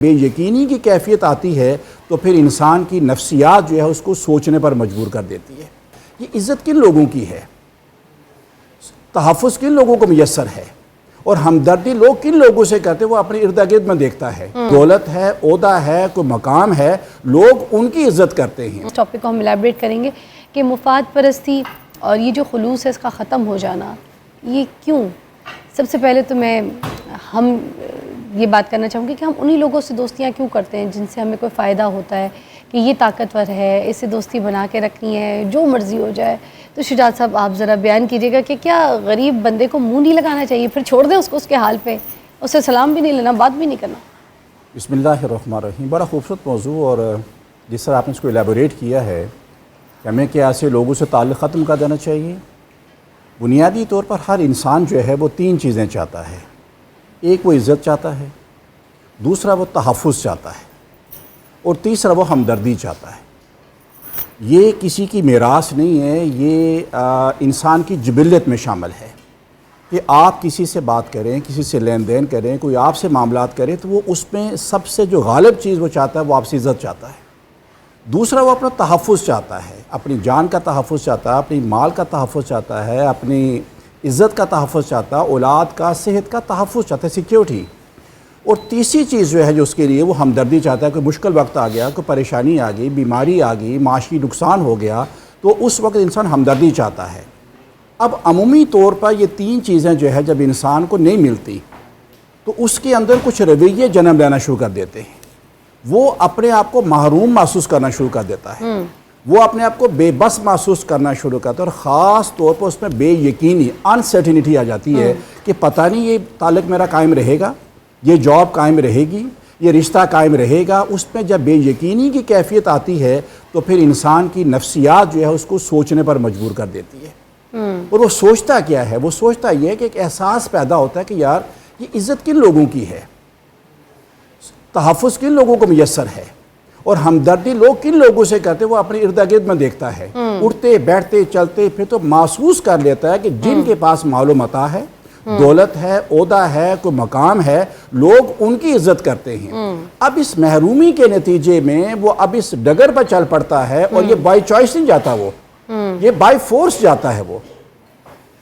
بے یقینی کی کیفیت آتی ہے تو پھر انسان کی نفسیات جو ہے اس کو سوچنے پر مجبور کر دیتی ہے. یہ عزت کن لوگوں کی ہے، تحفظ کن لوگوں کو میسر ہے، اور ہمدردی لوگ کن لوگوں سے کرتے وہ اپنے ارد گرد میں دیکھتا ہے. دولت ہے، عہدہ ہے، کوئی مقام ہے، لوگ ان کی عزت کرتے ہیں. اس ٹاپک کو ہم الیبریٹ کریں گے کہ مفاد پرستی اور یہ جو خلوص ہے اس کا ختم ہو جانا یہ کیوں. سب سے پہلے تو ہم یہ بات کرنا چاہوں گی کہ ہم انہی لوگوں سے دوستیاں کیوں کرتے ہیں جن سے ہمیں کوئی فائدہ ہوتا ہے کہ یہ طاقتور ہے، اس سے دوستی بنا کے رکھنی ہے، جو مرضی ہو جائے. تو شجاعت صاحب آپ ذرا بیان کیجئے گا کہ کیا غریب بندے کو منہ نہیں لگانا چاہیے، پھر چھوڑ دیں اس کو اس کے حال پہ، اس سے سلام بھی نہیں لینا، بات بھی نہیں کرنا. بسم اللہ الرحمن الرحیم. بڑا خوبصورت موضوع، اور جس طرح آپ نے اس کو الیبوریٹ کیا ہے کہ ہمیں کیا ایسے لوگوں سے تعلق ختم کر دینا چاہیے. بنیادی طور پر ہر انسان جو ہے وہ تین چیزیں چاہتا ہے. ایک وہ عزت چاہتا ہے، دوسرا وہ تحفظ چاہتا ہے، اور تیسرا وہ ہمدردی چاہتا ہے. یہ کسی کی میراث نہیں ہے، یہ انسان کی جبلت میں شامل ہے کہ آپ کسی سے بات کریں، کسی سے لین دین کریں، کوئی آپ سے معاملات کریں تو وہ اس میں سب سے جو غالب چیز وہ چاہتا ہے وہ آپ سے عزت چاہتا ہے. دوسرا وہ اپنا تحفظ چاہتا ہے، اپنی جان کا تحفظ چاہتا ہے، اپنی مال کا تحفظ چاہتا ہے، اپنی عزت کا تحفظ چاہتا ہے، اولاد کا، صحت کا تحفظ چاہتا ہے، سیکیورٹی. اور تیسری چیز جو ہے جو اس کے لیے وہ ہمدردی چاہتا ہے. کوئی مشکل وقت آ گیا، کوئی پریشانی آ گئی، بیماری آ گئی، معاشی نقصان ہو گیا تو اس وقت انسان ہمدردی چاہتا ہے. اب عمومی طور پر یہ تین چیزیں جو ہے جب انسان کو نہیں ملتی تو اس کے اندر کچھ رویے جنم لینا شروع کر دیتے ہیں. وہ اپنے آپ کو محروم محسوس کرنا شروع کر دیتا ہے، وہ اپنے آپ کو بے بس محسوس کرنا شروع کرتا ہے، اور خاص طور پر اس میں بے یقینی، انسرٹینٹی آ جاتی ہے کہ پتہ نہیں یہ تعلق میرا قائم رہے گا، یہ جاب قائم رہے گی، یہ رشتہ قائم رہے گا. اس میں جب بے یقینی کی کیفیت آتی ہے تو پھر انسان کی نفسیات جو ہے اس کو سوچنے پر مجبور کر دیتی ہے. اور وہ سوچتا کیا ہے؟ وہ سوچتا یہ ہے کہ ایک احساس پیدا ہوتا ہے کہ یار یہ عزت کن لوگوں کی ہے، تحفظ کن لوگوں کو میسر ہے، اور ہمدردی لوگ کن لوگوں سے کرتے وہ اپنے ارد گرد میں دیکھتا ہے. اٹھتے بیٹھتے چلتے پھر تو محسوس کر لیتا ہے کہ جن کے پاس مال و متاع ہے، دولت ہے، عہدہ ہے، کوئی مقام ہے، لوگ ان کی عزت کرتے ہیں. اب اس محرومی کے نتیجے میں وہ اب اس ڈگر پر چل پڑتا ہے، اور یہ بائی چوائس نہیں جاتا، وہ یہ بائی فورس جاتا ہے.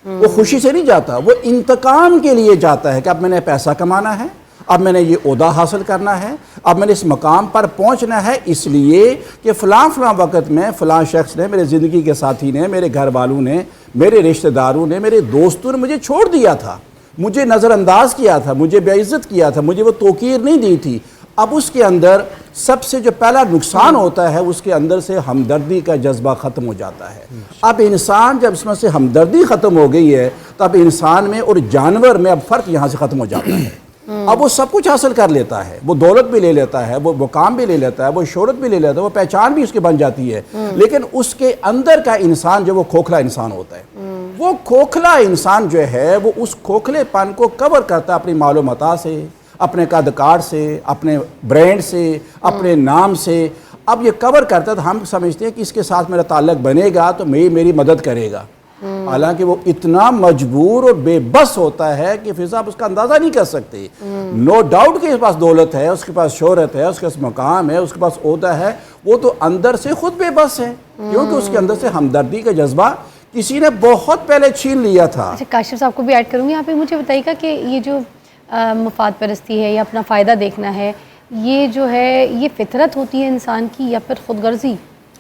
وہ خوشی سے نہیں جاتا، وہ انتقام کے لیے جاتا ہے کہ اب میں نے پیسہ کمانا ہے، اب میں نے یہ عہدہ حاصل کرنا ہے، اب میں نے اس مقام پر پہنچنا ہے، اس لیے کہ فلاں وقت میں فلاں شخص نے، میرے زندگی کے ساتھی نے، میرے گھر والوں نے، میرے رشتہ داروں نے، میرے دوستوں نے مجھے چھوڑ دیا تھا، مجھے نظر انداز کیا تھا، مجھے بے عزت کیا تھا، مجھے وہ توقیر نہیں دی تھی. اب اس کے اندر سب سے جو پہلا نقصان ہوتا ہے اس کے اندر سے ہمدردی کا جذبہ ختم ہو جاتا ہے. اب انسان جب اس میں سے ہمدردی ختم ہو گئی ہے تو اب انسان میں اور جانور میں اب فرق یہاں سے ختم ہو جاتا ہے. اب وہ سب کچھ حاصل کر لیتا ہے، وہ دولت بھی لے لیتا ہے، وہ مقام بھی لے لیتا ہے، وہ شہرت بھی لے لیتا ہے، وہ پہچان بھی اس کی بن جاتی ہے، لیکن اس کے اندر کا انسان جو وہ کھوکھلا انسان ہوتا ہے. وہ کھوکھلا انسان جو ہے وہ اس کھوکھلے پن کو کور کرتا ہے اپنی مال و متاع سے، اپنے قد کاٹ سے، اپنے برینڈ سے، اپنے نام سے. اب یہ کور کرتا ہے تو ہم سمجھتے ہیں کہ اس کے ساتھ میرا تعلق بنے گا تو میری مدد کرے گا. حالانکہ وہ اتنا مجبور اور بے بس ہوتا ہے کہ پھر آپ اس کا اندازہ نہیں کر سکتے. نو ڈاؤٹ کہ اس کے پاس دولت ہے، اس کے پاس شہرت ہے، اس کے پاس مقام ہے، اس کے پاس عہدہ ہے، وہ تو اندر سے خود بے بس ہے، کیونکہ اس کے اندر سے ہمدردی کا جذبہ کسی نے بہت پہلے چھین لیا تھا. اچھا، کاشف صاحب کو بھی ایڈ کروں گی. آپ مجھے بتائیے گا کہ یہ جو مفاد پرستی ہے یا اپنا فائدہ دیکھنا ہے، یہ جو ہے یہ فطرت ہوتی ہے انسان کی یا پھر خود غرضی؟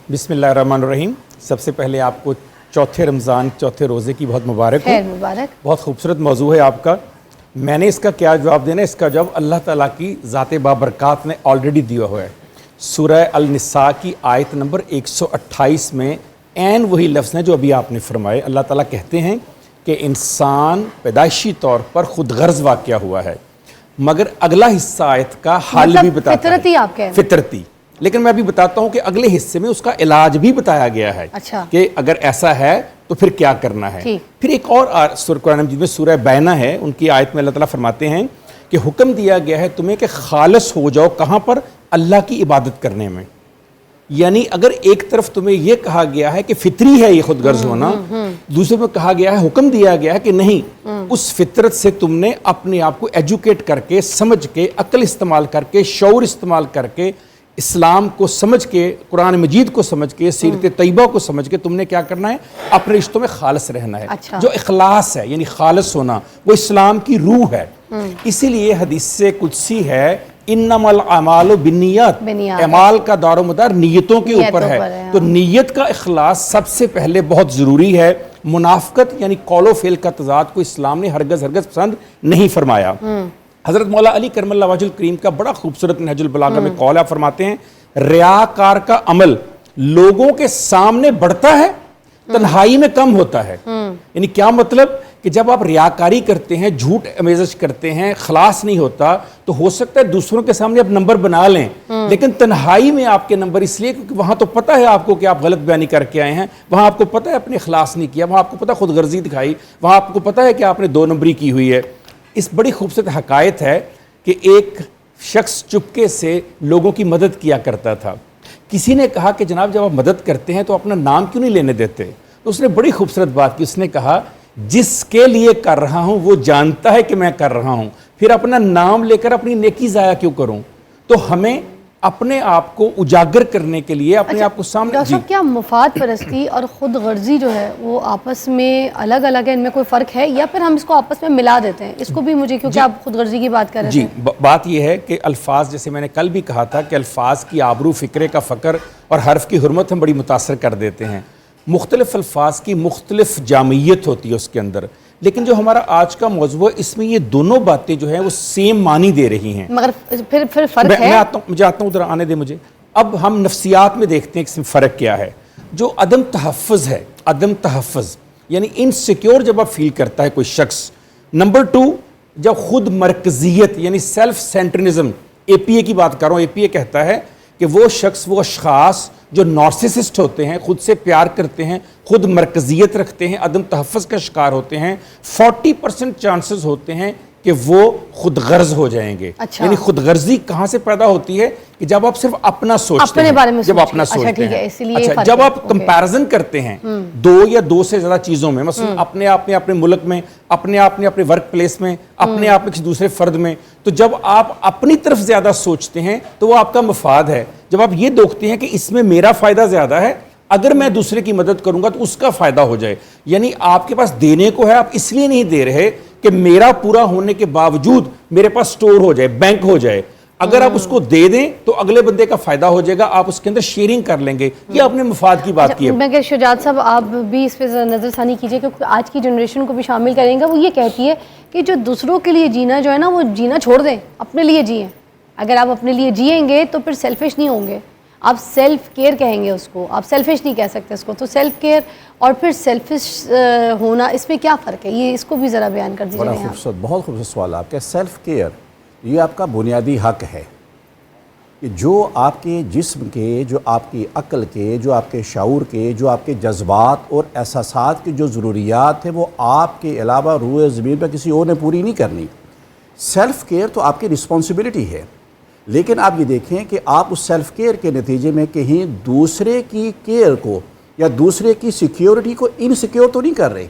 بسم اللہ الرحمن الرحیم. سب سے پہلے آپ کو چوتھے رمضان، چوتھے روزے کی بہت مبارک ہو. خیر مبارک. بہت خوبصورت موضوع ہے آپ کا. میں نے اس کا کیا جواب دینا ہے؟ اس کا جواب اللہ تعالیٰ کی ذات بابرکات نے آلریڈی دیا ہوا ہے. سورہ النساء کی آیت نمبر 128 میں عین وہی لفظ ہیں جو ابھی آپ نے فرمائے. اللہ تعالیٰ کہتے ہیں کہ انسان پیدائشی طور پر خود غرض واقع ہوا ہے، مگر اگلا حصہ آیت کا حال بھی بتاتا ہے. فطرتی آپ کہہ رہے ہیں؟ فطرتی. لیکن میں ابھی بتاتا ہوں کہ اگلے حصے میں اس کا علاج بھی بتایا گیا ہے. اچھا. کہ اگر ایسا ہے تو پھر کیا کرنا ہے. پھر ایک اور سورہ قرآن مجید میں سورہ بینہ ہے، ان کی آیت میں اللہ تعالیٰ فرماتے ہیں کہ حکم دیا گیا ہے تمہیں کہ خالص ہو جاؤ. کہاں پر؟ اللہ کی عبادت کرنے میں. یعنی اگر ایک طرف تمہیں یہ کہا گیا ہے کہ فطری ہے یہ خود غرض ہونا، دوسرے میں کہا گیا ہے، حکم دیا گیا ہے کہ نہیں اس فطرت سے تم نے اپنے آپ کو ایجوکیٹ کر کے, سمجھ کے, عقل استعمال کر کے, شعور استعمال کر کے, اسلام کو سمجھ کے, قرآن مجید کو سمجھ کے, سیرت طیبہ کو سمجھ کے تم نے کیا کرنا ہے, اپنے رشتوں میں خالص رہنا ہے. جو اخلاص ہے یعنی خالص ہونا, وہ اسلام کی روح ہے. اسی لیے حدیث قدسی ہے, انما الاعمال بالنیات, اعمال کا دار و مدار نیتوں کے اوپر ہے. تو نیت کا اخلاص سب سے پہلے بہت ضروری ہے. منافقت یعنی قول و فعل کا تضاد کو اسلام نے ہرگز پسند نہیں فرمایا. حضرت مولا علی کرم اللہ وجہ الکریم کا بڑا خوبصورت نہج البلاغہ میں قول ہے, فرماتے ہیں ریاکار کا عمل لوگوں کے سامنے بڑھتا ہے, تنہائی میں کم ہوتا ہے. یعنی کیا مطلب کہ جب آپ ریاکاری کرتے ہیں, جھوٹ امیزش کرتے ہیں, خلاص نہیں ہوتا, تو ہو سکتا ہے دوسروں کے سامنے آپ نمبر بنا لیں, لیکن تنہائی میں آپ کے نمبر اس لیے کیونکہ وہاں تو پتہ ہے آپ کو کہ آپ غلط بیانی کر کے آئے ہیں, وہاں آپ کو پتہ ہے اپنے اخلاص نہیں کیا, وہاں آپ کو پتہ خود غرضی دکھائی, وہاں آپ کو پتہ ہے کہ آپ نے 2 نمبری کی ہوئی ہے. اس بڑی خوبصورت حکایت ہے کہ ایک شخص چپکے سے لوگوں کی مدد کیا کرتا تھا. کسی نے کہا کہ جناب جب آپ مدد کرتے ہیں تو اپنا نام کیوں نہیں لینے دیتے؟ تو اس نے بڑی خوبصورت بات کی, اس نے کہا جس کے لیے کر رہا ہوں وہ جانتا ہے کہ میں کر رہا ہوں, پھر اپنا نام لے کر اپنی نیکی ضائع کیوں کروں؟ تو ہمیں اپنے آپ کو اجاگر کرنے کے لیے اپنے آپ کو سامنے. ڈاکٹر صاحب کیا مفاد پرستی اور خود غرضی جو ہے وہ آپس میں الگ الگ ہے, ان میں کوئی فرق ہے یا پھر ہم اس کو آپس میں ملا دیتے ہیں؟ اس کو بھی مجھے, کیونکہ آپ خود غرضی کی بات کر رہے ہیں. بات یہ ہے کہ الفاظ, جیسے میں نے کل بھی کہا تھا کہ الفاظ کی آبرو, فکرے کا فقر اور حرف کی حرمت ہم بڑی متاثر کر دیتے ہیں. مختلف الفاظ کی مختلف جامعیت ہوتی ہے اس کے اندر, لیکن جو ہمارا آج کا موضوع ہے اس میں یہ دونوں باتیں جو ہیں وہ سیم معنی دے رہی ہیں. مگر پھر فرق ہے. میں آتا ہوں ادھر آنے دے مجھے. اب ہم نفسیات میں دیکھتے ہیں کہ اس میں فرق کیا ہے. جو عدم تحفظ ہے, عدم تحفظ یعنی انسیکیور جب آپ فیل کرتا ہے کوئی شخص. نمبر 2, جب خود مرکزیت یعنی سیلف سینٹرنزم, اے پی اے کی بات کر رہا ہوں, اے پی اے کہتا ہے کہ وہ شخص, وہ اشخاص جو نارسسسٹ ہوتے ہیں, خود سے پیار کرتے ہیں, خود مرکزیت رکھتے ہیں, عدم تحفظ کا شکار ہوتے ہیں, 40% چانسز ہوتے ہیں کہ وہ خود غرض ہو جائیں گے. یعنی خود غرضی کہاں سے پیدا ہوتی ہے کہ جب آپ صرف اپنا سوچتے ہیں, جب اپنا سوچتے ہیں, جب آپ کمپیرزن کرتے ہیں 2 یا 2 سے زیادہ چیزوں میں, مثلا اپنے آپ میں, اپنے ملک میں, اپنے آپ میں, اپنے ورک پلیس میں, اپنے آپ میں کسی دوسرے فرد میں, تو جب آپ اپنی طرف زیادہ سوچتے ہیں تو وہ آپ کا مفاد ہے. جب آپ یہ دیکھتے ہیں کہ اس میں میرا فائدہ زیادہ ہے, اگر میں دوسرے کی مدد کروں گا تو اس کا فائدہ ہو جائے, یعنی آپ کے پاس دینے کو ہے, آپ اس لیے نہیں دے رہے کہ میرا پورا ہونے کے باوجود میرے پاس سٹور ہو جائے, بینک ہو جائے. اگر آپ اس کو دے دیں تو اگلے بندے کا فائدہ ہو جائے گا, آپ اس کے اندر شیئرنگ کر لیں گے. یہ اپنے مفاد کی بات کی ہے. میں کہ شجاعت صاحب آپ بھی اس پہ نظر ثانی کیجئے, کیونکہ آج کی جنریشن کو بھی شامل کریں گا. وہ یہ کہتی ہے کہ جو دوسروں کے لیے جینا جو ہے نا, وہ جینا چھوڑ دیں, اپنے لیے جئیں. اگر آپ اپنے لیے جئیں گے تو پھر سیلفش نہیں ہوں گے, آپ سیلف کیئر کہیں گے اس کو, آپ سیلفش نہیں کہہ سکتے اس کو. تو سیلف کیئر اور پھر سیلفش ہونا, اس میں کیا فرق ہے؟ یہ اس کو بھی ذرا بیان کر دیجیے. بڑا خوبصورت, بہت خوبصورت سوال آپ کا. سیلف کیئر یہ آپ کا بنیادی حق ہے کہ جو آپ کے جسم کے, جو آپ کی عقل کے, جو آپ کے شعور کے, جو آپ کے جذبات اور احساسات کی جو ضروریات ہیں وہ آپ کے علاوہ روئے زمین پر کسی اور نے پوری نہیں کرنی. سیلف کیئر تو آپ کی رسپانسبلٹی ہے, لیکن آپ یہ دیکھیں کہ آپ اس سیلف کیئر کے نتیجے میں کہیں دوسرے کی کیئر کو یا دوسرے کی سیکیورٹی کو انسیکیور تو نہیں کر رہے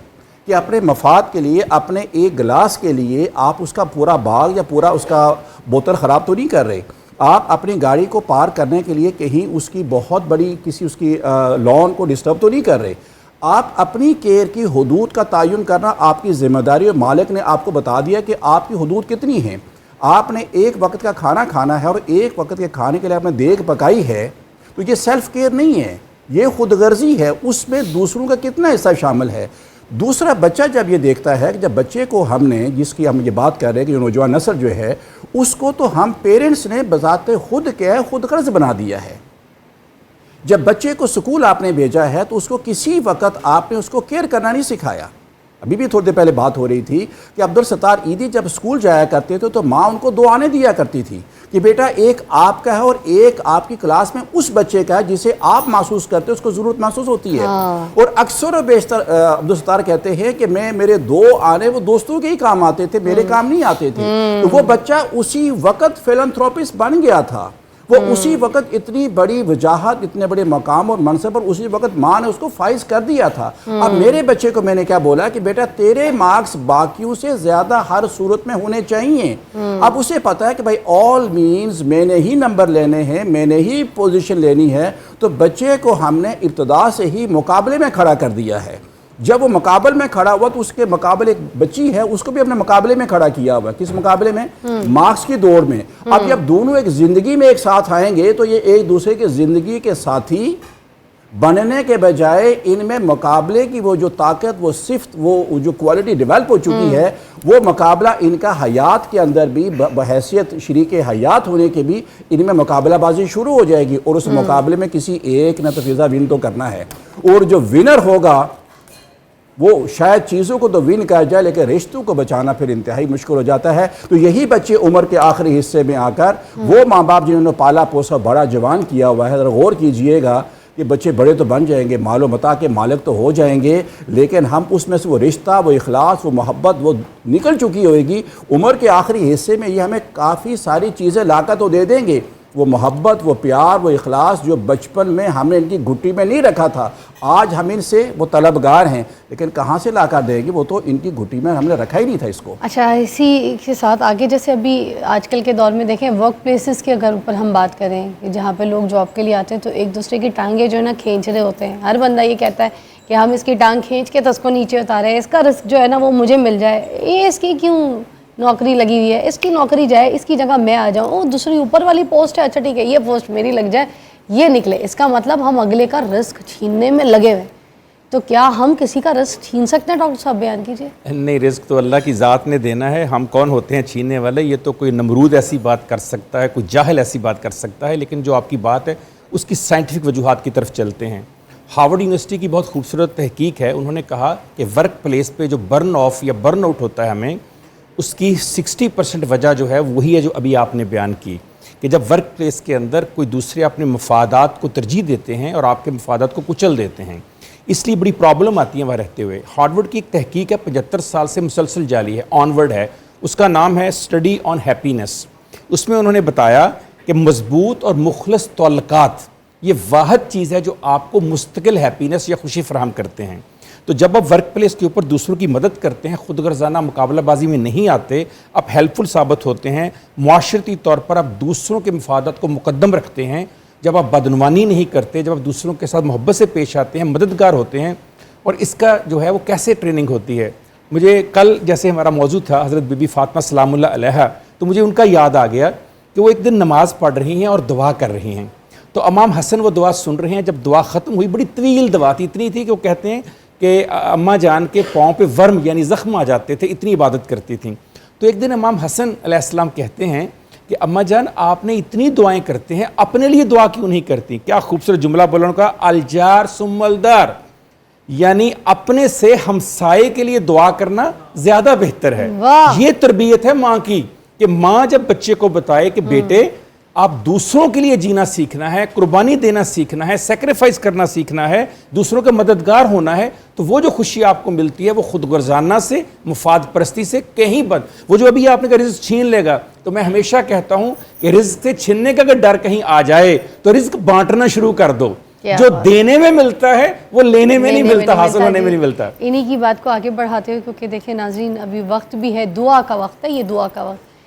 کہ اپنے مفاد کے لیے, اپنے ایک گلاس کے لیے آپ اس کا پورا باغ یا پورا اس کا بوتل خراب تو نہیں کر رہے. آپ اپنی گاڑی کو پار کرنے کے لیے کہیں اس کی بہت بڑی کسی اس کی لان کو ڈسٹرب تو نہیں کر رہے. آپ اپنی کیئر کی حدود کا تعین کرنا آپ کی ذمہ داری, اور مالک نے آپ کو بتا دیا کہ آپ کی حدود کتنی ہیں. آپ نے ایک وقت کا کھانا کھانا ہے اور ایک وقت کے کھانے کے لیے آپ نے دیگ پکائی ہے, تو یہ سیلف کیئر نہیں ہے, یہ خود غرضی ہے. اس میں دوسروں کا کتنا حصہ شامل ہے. دوسرا, بچہ جب یہ دیکھتا ہے کہ جب بچے کو ہم نے, جس کی ہم یہ بات کر رہے ہیں کہ نوجوان نسل جو ہے, اس کو تو ہم پیرنٹس نے بذات خود کیا ہے, خود غرض بنا دیا ہے. جب بچے کو سکول آپ نے بھیجا ہے تو اس کو کسی وقت آپ نے اس کو کیئر کرنا نہیں سکھایا. ابھی بھی تھوڑی دیر پہلے بات ہو رہی تھی کہ عبدالستار ایدھی جب اسکول جایا کرتے تھے تو ماں ان کو 2 آنے دیا کرتی تھی کہ بیٹا ایک آپ کا ہے اور ایک آپ کی کلاس میں اس بچے کا ہے جسے آپ محسوس کرتے اس کو ضرورت محسوس ہوتی ہے. اور اکثر و بیشتر عبدالستار کہتے ہیں کہ میرے 2 آنے وہ دوستوں کے ہی کام آتے تھے, میرے کام نہیں آتے تھے. تو وہ بچہ اسی وقت فیلنتھروپسٹ بن گیا تھا. وہ اسی وقت اتنی بڑی وجاہت، اتنے بڑے مقام اور منصب پر اسی وقت ماں نے اس کو فائز کر دیا تھا۔ اب میرے بچے کو میں نے کیا بولا کہ بیٹا تیرے مارکس باقیوں سے زیادہ ہر صورت میں ہونے چاہیے۔ اب اسے پتا ہے کہ بھائی آل مینز میں نے ہی نمبر لینے ہیں، میں نے ہی پوزیشن لینی ہے، تو بچے کو ہم نے ابتدا سے ہی مقابلے میں کھڑا کر دیا ہے۔ جب وہ مقابل میں کھڑا ہوا تو اس کے مقابلے ایک بچی ہے، اس کو بھی اپنے مقابلے میں کھڑا کیا ہوا ہے۔ کس مقابلے میں؟ مارکس کی دوڑ میں۔ اب جب دونوں ایک زندگی میں ایک ساتھ آئیں گے تو یہ ایک دوسرے کے زندگی کے ساتھی بننے کے بجائے ان میں مقابلے کی وہ جو طاقت، وہ صفت، وہ جو کوالٹی ڈیولپ ہو چکی ہے، وہ مقابلہ ان کا حیات کے اندر بھی بحیثیت شریک حیات ہونے کے بھی ان میں مقابلہ بازی شروع ہو جائے گی، اور اس مقابلے میں کسی ایک نے تو فضا ون تو کرنا ہے، اور جو ونر ہوگا وہ شاید چیزوں کو تو ون کر جائے لیکن رشتوں کو بچانا پھر انتہائی مشکل ہو جاتا ہے۔ تو یہی بچے عمر کے آخری حصے میں آ کر وہ ماں باپ جنہوں نے پالا پوسا بڑا جوان کیا ہوا ہے، ذرا غور کیجئے گا کہ بچے بڑے تو بن جائیں گے، مال و متاع کے مالک تو ہو جائیں گے، لیکن ہم اس میں سے وہ رشتہ، وہ اخلاص، وہ محبت وہ نکل چکی ہوئے گی۔ عمر کے آخری حصے میں یہ ہمیں کافی ساری چیزیں لا کر تو دے دیں گے، وہ محبت، وہ پیار، وہ اخلاص جو بچپن میں ہم نے ان کی گھٹی میں نہیں رکھا تھا، آج ہم ان سے وہ طلبگار ہیں، لیکن کہاں سے لا کر دیں گے؟ وہ تو ان کی گھٹی میں ہم نے رکھا ہی نہیں تھا اس کو۔ اچھا، اسی کے ساتھ آگے جیسے ابھی آج کل کے دور میں دیکھیں ورک پلیسز کے اگر اوپر ہم بات کریں کہ جہاں پہ لوگ جاب کے لیے آتے ہیں تو ایک دوسرے کی ٹانگیں جو ہے نا کھینچ رہے ہوتے ہیں، ہر بندہ یہ کہتا ہے کہ ہم اس کی ٹانگ کھینچ کے تو اس کو نیچے اتارے، اس کا رزق جو ہے نا وہ مجھے مل جائے، یہ اس کی کیوں نوکری لگی ہوئی ہے، اس کی نوکری جائے، اس کی جگہ میں آ جاؤں، وہ دوسری اوپر والی پوسٹ ہے، اچھا ٹھیک ہے یہ پوسٹ میری لگ جائے، یہ نکلے، اس کا مطلب ہم اگلے کا رزق چھیننے میں لگے ہوئے۔ تو کیا ہم کسی کا رزق چھین سکتے ہیں؟ ڈاکٹر صاحب بیان کیجئے۔ نہیں، رزق تو اللہ کی ذات نے دینا ہے، ہم کون ہوتے ہیں چھیننے والے؟ یہ تو کوئی نمرود ایسی بات کر سکتا ہے، کوئی جاہل ایسی بات کر سکتا ہے، لیکن جو آپ کی بات ہے اس کی سائنٹیفک وجوہات کی طرف چلتے ہیں۔ ہارورڈ یونیورسٹی کی بہت خوبصورت تحقیق ہے، انہوں نے کہا کہ ورک پلیس پہ جو برن آف یا برن آؤٹ ہوتا ہے ہمیں، اس کی 60% وجہ جو ہے وہی ہے جو ابھی آپ نے بیان کی، کہ جب ورک پلیس کے اندر کوئی دوسرے اپنے مفادات کو ترجیح دیتے ہیں اور آپ کے مفادات کو کچل دیتے ہیں، اس لیے بڑی پرابلم آتی ہے وہاں رہتے ہوئے۔ ہارورڈ کی ایک تحقیق ہے، 75 سال سے مسلسل جاری ہے، آنورڈ ہے، اس کا نام ہے اسٹڈی آن ہیپینس۔ اس میں انہوں نے بتایا کہ مضبوط اور مخلص تعلقات یہ واحد چیز ہے جو آپ کو مستقل ہیپینس یا خوشی فراہم کرتے ہیں۔ تو جب آپ ورک پلیس کے اوپر دوسروں کی مدد کرتے ہیں، خود غرضانہ مقابلہ بازی میں نہیں آتے، آپ ہیلپ فل ثابت ہوتے ہیں، معاشرتی طور پر آپ دوسروں کے مفادات کو مقدم رکھتے ہیں، جب آپ بدعنوانی نہیں کرتے، جب آپ دوسروں کے ساتھ محبت سے پیش آتے ہیں، مددگار ہوتے ہیں، اور اس کا جو ہے وہ کیسے ٹریننگ ہوتی ہے۔ مجھے کل جیسے ہمارا موضوع تھا حضرت بی بی فاطمہ سلام اللہ علیہا، تو مجھے ان کا یاد آ گیا کہ وہ ایک دن نماز پڑھ رہی ہیں اور دعا کر رہی ہیں، تو امام حسن وہ دعا سن رہے ہیں۔ جب دعا ختم ہوئی، بڑی طویل دعا تھی، اتنی تھی کہ وہ کہتے ہیں کہ اماں جان کے پاؤں پہ ورم یعنی زخم آ جاتے تھے، اتنی عبادت کرتی تھیں۔ تو ایک دن امام حسن علیہ السلام کہتے ہیں کہ اماں جان آپ نے اتنی دعائیں کرتے ہیں، اپنے لیے دعا کیوں نہیں کرتی؟ کیا خوبصورت جملہ بولنے کا، الجار ثم الدار، یعنی اپنے سے ہمسائے کے لیے دعا کرنا زیادہ بہتر ہے۔ یہ تربیت ہے ماں کی، کہ ماں جب بچے کو بتائے کہ بیٹے آپ دوسروں کے لیے جینا سیکھنا ہے، قربانی دینا سیکھنا ہے، سیکریفائز کرنا سیکھنا ہے، دوسروں کا مددگار ہونا ہے، تو وہ جو خوشی آپ کو ملتی ہے وہ خود غرضانہ سے، مفاد پرستی سے کہیں بد۔ وہ جو ابھی آپ نے کہا رزق چھین لے گا، تو میں ہمیشہ کہتا ہوں کہ رزق سے چھیننے کا اگر ڈر کہیں آ جائے تو رزق بانٹنا شروع کر دو۔ جو دینے میں ملتا ہے وہ لینے میں نہیں ملتا، حاصل ہونے میں نہیں ملتا۔ انہی کی بات کو آگے بڑھاتے ہوئے، کیونکہ دیکھیں ناظرین ابھی وقت بھی ہے، دعا کا وقت ہے، یہ دعا کا وقت